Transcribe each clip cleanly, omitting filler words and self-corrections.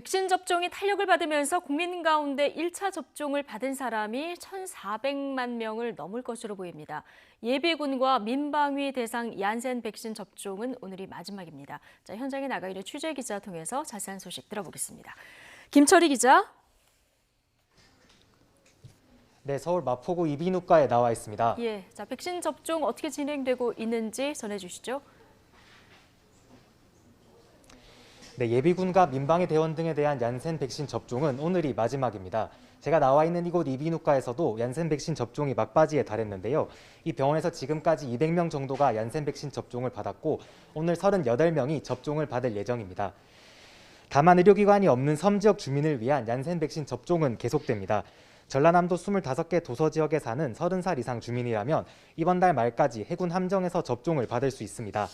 백신 접종이 탄력을 받으면서 국민 가운데 1차 접종을 받은 사람이 1,400만 명을 넘을 것으로 보입니다. 예비군과 민방위 대상 얀센 백신 접종은 오늘이 마지막입니다. 자, 현장에 나가 있는 취재 기자 통해서 자세한 소식 들어보겠습니다. 김철희 기자. 네, 서울 마포구 이비인후과에 나와 있습니다. 예, 자, 백신 접종 어떻게 진행되고 있는지 전해주시죠. 네, 예비군과 민방위 대원 등에 대한 얀센 백신 접종은 오늘이 마지막입니다. 제가 나와 있는 이곳 이비인후과에서도 얀센 백신 접종이 막바지에 달했는데요. 이 병원에서 지금까지 200명 정도가 얀센 백신 접종을 받았고 오늘 38명이 접종을 받을 예정입니다. 다만 의료기관이 없는 섬 지역 주민을 위한 얀센 백신 접종은 계속됩니다. 전라남도 25개 도서 지역에 사는 30살 이상 주민이라면 이번 달 말까지 해군 함정에서 접종을 받을 수 있습니다.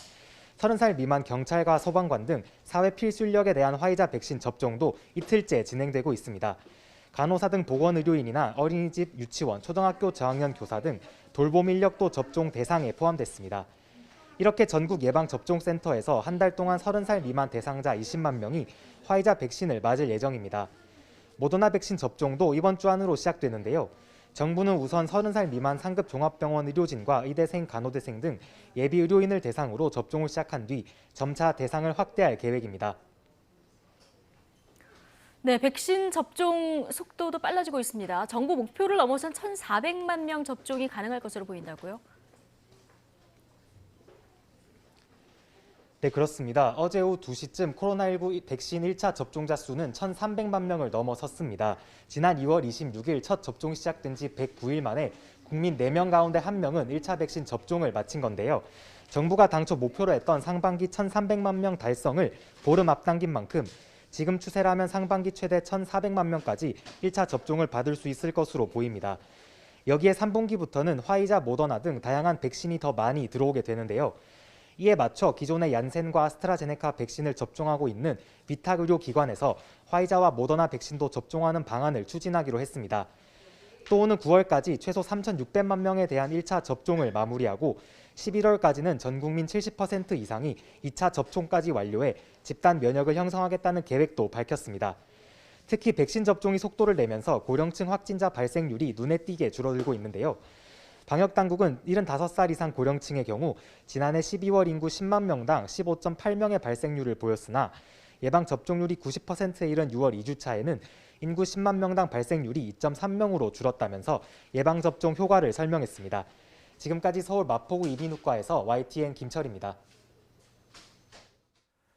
30살 미만 경찰과 소방관 등 사회 필수 인력에 대한 화이자 백신 접종도 이틀째 진행되고 있습니다. 간호사 등 보건의료인이나 어린이집, 유치원, 초등학교 저학년 교사 등 돌봄 인력도 접종 대상에 포함됐습니다. 이렇게 전국 예방접종센터에서 한 달 동안 30살 미만 대상자 20만 명이 화이자 백신을 맞을 예정입니다. 모더나 백신 접종도 이번 주 안으로 시작되는데요. 정부는 우선 30살 미만 상급 종합병원 의료진과 의대생, 간호대생 등 예비 의료인을 대상으로 접종을 시작한 뒤 점차 대상을 확대할 계획입니다. 네, 백신 접종 속도도 빨라지고 있습니다. 정부 목표를 넘어선 1,400만 명 접종이 가능할 것으로 보인다고요? 네, 그렇습니다. 어제 오후 2시쯤 코로나19 백신 1차 접종자 수는 1,300만 명을 넘어섰습니다. 지난 2월 26일 첫 접종이 시작된 지 109일 만에 국민 4명 가운데 1명은 1차 백신 접종을 마친 건데요. 정부가 당초 목표로 했던 상반기 1,300만 명 달성을 보름 앞당긴 만큼 지금 추세라면 상반기 최대 1,400만 명까지 1차 접종을 받을 수 있을 것으로 보입니다. 여기에 3분기부터는 화이자, 모더나 등 다양한 백신이 더 많이 들어오게 되는데요. 이에 맞춰 기존의 얀센과 아스트라제네카 백신을 접종하고 있는 위탁의료기관에서 화이자와 모더나 백신도 접종하는 방안을 추진하기로 했습니다. 또 오는 9월까지 최소 3,600만 명에 대한 1차 접종을 마무리하고 11월까지는 전 국민 70% 이상이 2차 접종까지 완료해 집단 면역을 형성하겠다는 계획도 밝혔습니다. 특히 백신 접종이 속도를 내면서 고령층 확진자 발생률이 눈에 띄게 줄어들고 있는데요. 방역당국은 75살 이상 고령층의 경우 지난해 12월 인구 10만 명당 15.8명의 발생률을 보였으나 예방접종률이 90%에 이른 6월 2주차에는 인구 10만 명당 발생률이 2.3명으로 줄었다면서 예방접종 효과를 설명했습니다. 지금까지 서울 마포구 이비인후과에서 YTN 김철입니다.